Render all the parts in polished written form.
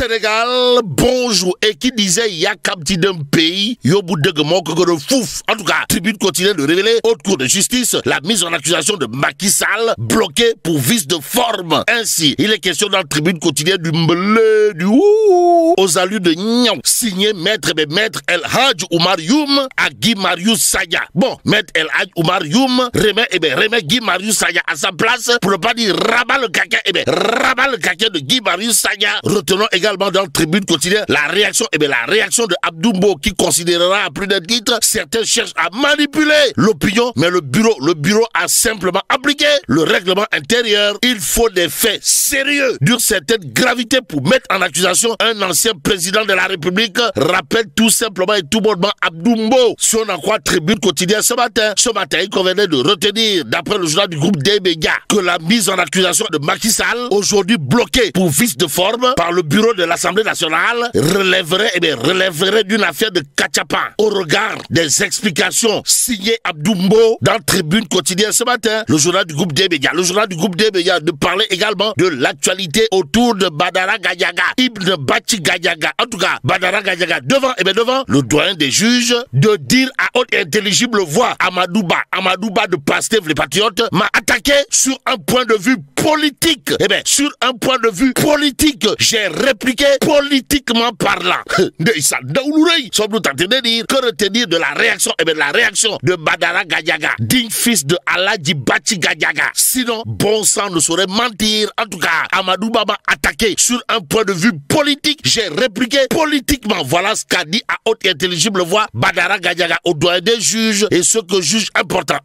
Sénégal, bonjour. Et qui disait il y a qu'un petit d'un pays, yo bout de fouf. En tout cas, Tribune continue de révéler, haute cour de justice, la mise en accusation de Macky Sall, bloquée pour vice de forme. Ainsi, il est question dans la Tribune quotidienne du mblé, du ouh, aux allures de Nyan, signé maître El Hadj Oumar Youm à Guy Marius Sagna. Bon, maître El Hadj Oumar Youm remet Guy Marius Sagna à sa place pour ne pas dire rabat le caca, rabat le caca de Guy Marius Sagna. Retenons également dans le Tribune quotidienne la réaction de Abdou Mbow qui considérera à plus d'un titre certains cherchent à manipuler l'opinion, mais le bureau a simplement appliqué le règlement intérieur. Il faut des faits sérieux d'une certaine gravité pour mettre en accusation un ancien président de la République, rappelle tout simplement et tout bonnement Abdou Mbow. Si on en croit Tribune quotidienne ce matin, il convenait de retenir, d'après le journal du groupe des médias, que la mise en accusation de Macky Sall, aujourd'hui bloquée pour vice de forme par le bureau de l'Assemblée nationale, relèverait d'une affaire de Kachapa. Au regard des explications signées Abdou Mbow dans Tribune quotidienne ce matin, le journal du groupe des médias de parler également de l'actualité autour de Badara Gadiaga, Ibn Bachi Gadiaga. En tout cas, Badara Gadiaga devant le doyen des juges de dire à haute et intelligible voix Amadouba de Pastef les Patriotes m'a attaqué sur un point de vue politique. Sur un point de vue politique, j'ai répliqué politiquement parlant. Que retenir de la réaction, de Badara Gadiaga, digne fils de Aladji Bachi Gadiaga. Sinon, bon sang ne saurait mentir. En tout cas, Amadou Baba attaqué sur un point de vue politique, j'ai répliqué politiquement. Voilà ce qu'a dit à haute et intelligible voix Badara Gadiaga au doyen des juges. Et ce que juge important,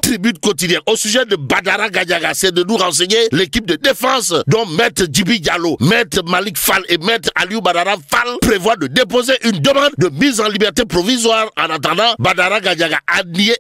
Tribune quotidienne. Au sujet de Badara Gadiaga, c'est de nous renseigner l'équipe de défense dont Maître Djibi Diallo, Maître Malik Fall et Maître Aliou Badara Fall prévoient de déposer une demande de mise en liberté provisoire. En attendant, Badara Gadiaga a nié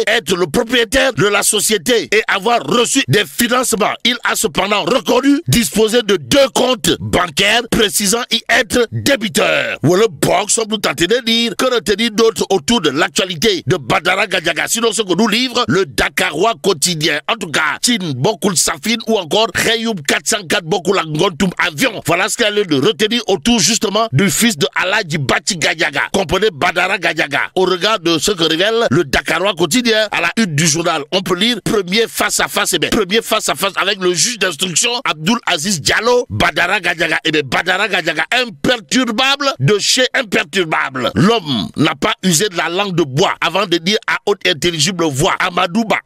être le propriétaire de la société et avoir reçu des financements. Il a cependant reconnu disposer de 2 comptes bancaires précisant y être débiteur. Ou le box, sommes-nous tentés de dire que retenir d'autres autour de l'actualité de Badara Gadiaga, sinon ce que nous livre le Dakarois quotidien. En tout cas, Tin Bokul Safin ou encore Reyoub 404 Bokul Ngontoum Avion. Voilà ce qu'elle est de retenir autour justement du fils de Aladji Bachi Gadiaga, comprenez Badara Gadiaga. Au regard de ce que révèle le Dakarois quotidien, à la une du journal, on peut lire premier face à face avec le juge d'instruction Abdoul Aziz Diallo, Badara Gadiaga. Badara Gadiaga, imperturbable de chez imperturbable. L'homme n'a pas usé de la langue de bois avant de dire à haute et intelligible voix Amadouba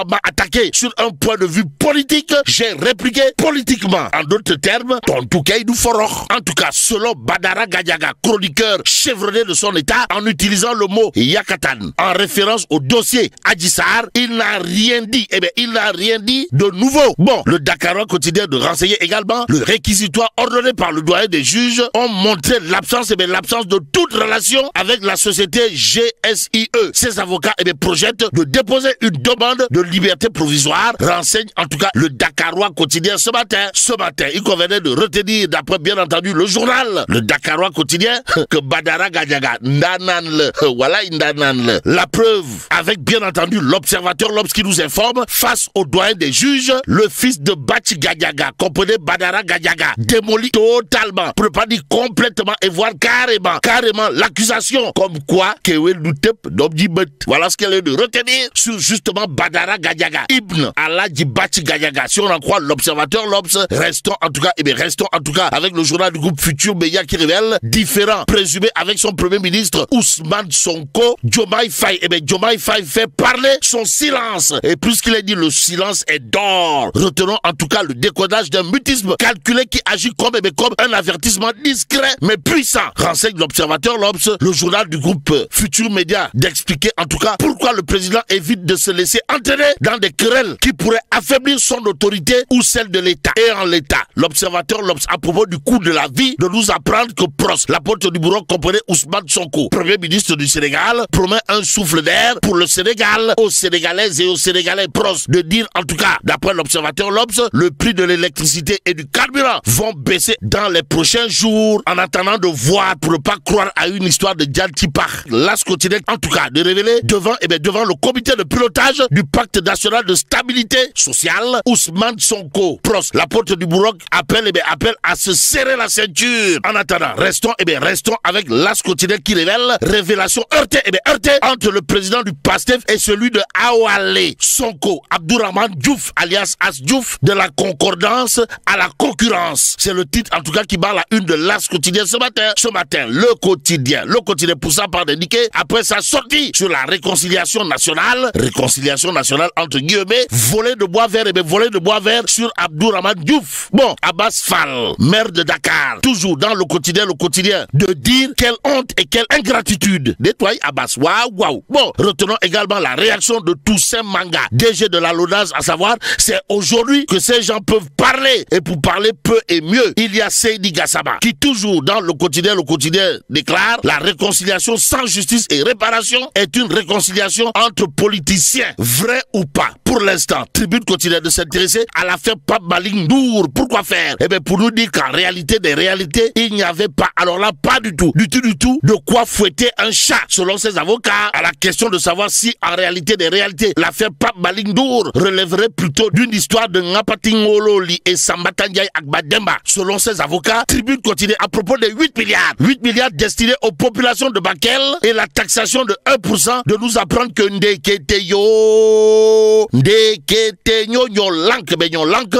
m'a attaqué sur un point de vue politique, j'ai répliqué politiquement. En d'autres termes, Tontoukei du Foroch. En tout cas, selon Badara Gadiaga, chroniqueur chevronné de son état, en utilisant le mot Yakatan, en référence au dossier Adji Sarr, il n'a rien dit. Il n'a rien dit de nouveau. Bon, le Dakarois quotidien de renseigner également le réquisitoire ordonné par le doyen des juges ont montré l'absence de toute relation avec la société GSIE. Ses avocats projettent de déposer une demande de liberté provisoire, renseigne en tout cas le Dakarois quotidien ce matin. Ce matin, il convenait de retenir, d'après bien entendu le journal, le Dakarois quotidien, que Badara Gadiaga, la preuve, avec bien entendu l'observateur L'Obs qui nous informe, face au doyen des juges, le fils de Bachi Gadiaga, comprenez Badara Gadiaga, démolit totalement, pour ne pas dire complètement, et voire carrément l'accusation, comme quoi, voilà ce qu'elle est de retenir sur justement Badara Gadiaga, Ibn Aladji Bachi Gadiaga. Si on en croit l'observateur L'Obs, restons en tout cas avec le journal du groupe Futur Média qui révèle différents présumés avec son premier ministre Ousmane Sonko, Diomaye Faye. Diomaye Faye fait parler son silence. Et puisqu'il a dit le silence est d'or, retenons en tout cas le décodage d'un mutisme calculé qui agit comme un avertissement discret mais puissant. Renseigne l'observateur L'Obs, le journal du groupe Futur Média, d'expliquer en tout cas pourquoi le président évite de se laisser entraîner dans des querelles qui pourraient affaiblir son autorité ou celle de l'État. Et en l'État, l'observateur L'Obs, à propos du coût de la vie, de nous apprendre que Pros, l'apôtre du bourreau, comprenait Ousmane Sonko, premier ministre du Sénégal, promet un souffle d'air pour le Sénégal, aux Sénégalaises et aux Sénégalais. Pros, de dire en tout cas, d'après l'observateur L'Obs, le prix de l'électricité et du carburant vont baisser dans les prochains jours, en attendant de voir, pour ne pas croire à une histoire de Djantipar. L'As continue en tout cas de révéler devant le comité de pilotage du pacte national de stabilité sociale Ousmane Sonko, pros, la porte du Bourroc, appelle à se serrer la ceinture. En attendant, restons avec l'As quotidien qui révèle révélation heurtée entre le président du PASTEF et celui de Awalé. Sonko, Abdourahmane Diouf, alias As Diouf, de la concordance à la concurrence. C'est le titre, en tout cas, qui bat la une de l'As quotidien ce matin. Ce matin, le quotidien pour ça par d'indiquer, après sa sortie sur la réconciliation nationale entre guillemets, voler de bois vert sur Abdourahmane Diouf. Bon, Abbas Fall, maire de Dakar, toujours dans le quotidien, de dire quelle honte et quelle ingratitude. Nettoie Abbas, waouh. Bon, retenons également la réaction de Toussaint Manga, DG de la LONASE, à savoir, c'est aujourd'hui que ces gens peuvent parler, et pour parler peu et mieux. Il y a Seydi Gassama, qui toujours dans le quotidien déclare, la réconciliation sans justice et réparation est une réconciliation entre politiciens, vrai ou pas. Pour l'instant, Tribune continue de s'intéresser à l'affaire Pape Malick Ndour. Pourquoi faire? Eh bien, pour nous dire qu'en réalité des réalités, il n'y avait pas, alors là, pas du tout, de quoi fouetter un chat. Selon ses avocats, à la question de savoir si en réalité des réalités, l'affaire Pape Malick Ndour relèverait plutôt d'une histoire de Ngapatingololi et Sambata Ndiaye Agbademba. Selon ses avocats, Tribune continue à propos de 8 milliards destinés aux populations de Bakel et la taxation de 1% de nous apprendre que Ndeketeyo Nyolank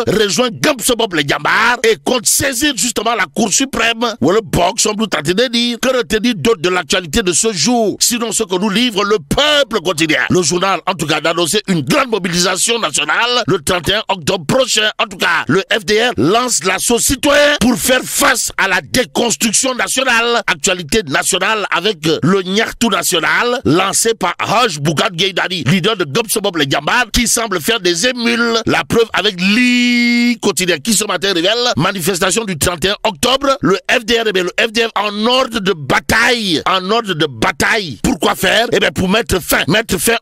rejoint Gamsobob les Jambar et compte saisir justement la Cour suprême. Ou le box, on peut tenter de dire que retenir d'autres de l'actualité de ce jour. Sinon, ce que nous livre le peuple quotidien. Le journal, en tout cas, d'annoncer une grande mobilisation nationale le 31 octobre prochain. En tout cas, le FDR lance l'assaut citoyen pour faire face à la déconstruction nationale. Actualité nationale avec le Nyartou national lancé par Haj Bougad Gaydani, leader de Gamsobob les Jambar, qui semble faire des émules. La preuve avec l'I quotidien qui ce matin révèle manifestation du 31 octobre. Le FDR en ordre de bataille. Pourquoi faire? Eh bien, pour mettre fin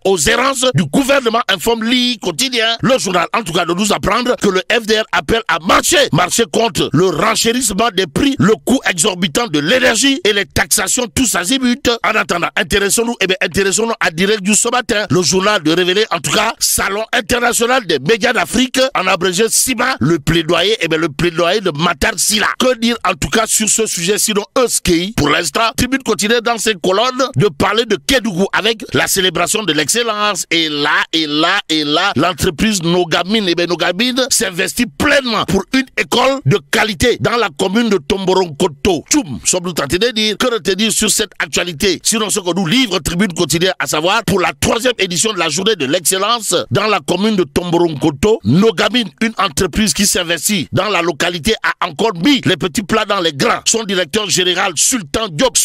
aux errances du gouvernement, informe l'I quotidien. Le journal, en tout cas, de nous apprendre que le FDR appelle à marcher contre le renchérissement des prix, le coût exorbitant de l'énergie et les taxations tous azimuts. En attendant, intéressons-nous à Direct du ce matin. Le journal de révéler, en tout cas, Salon international des médias d'Afrique, en abrégé SIMA, le plaidoyer de Matar Silla. Que dire en tout cas sur ce sujet, sinon Euskei? Pour l'instant, Tribune continue dans ses colonnes de parler de Kédougou avec la célébration de l'excellence. Et là, l'entreprise Nogamine, Nogamine s'investit pleinement pour une école de qualité dans la commune de Tomboronkoto. Sommes-nous tentés de dire que retenir sur cette actualité? Sinon, ce que nous livre Tribune quotidienne, à savoir, pour la 3e édition de la journée de l'excellence dans la commune de Tomboronkoto, Nogamine, une entreprise qui s'investit dans la localité, a encore mis les petits plats dans les grands. Son directeur général, Sultan Diop,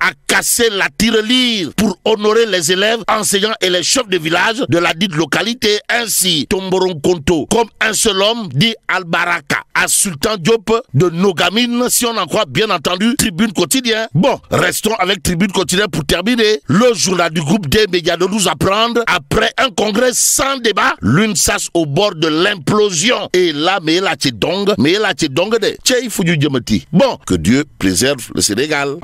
a cassé la tirelire pour honorer les élèves, enseignants et les chefs de village de la dite localité. Ainsi, Tomboronkoto, comme un seul homme, dit Albaraka à Sultan Diop de Nogamine, si on en croit bien entendu Tribune quotidien. Bon, restons avec Tribune quotidien pour terminer. Le journal du groupe des médias de nous apprendre, après un congrès sans débat, l'UNSAS au bord de l'implosion. Et là, mais là, t'es dong de Tchei Foudu Djamati. Bon, que Dieu préserve le Sénégal.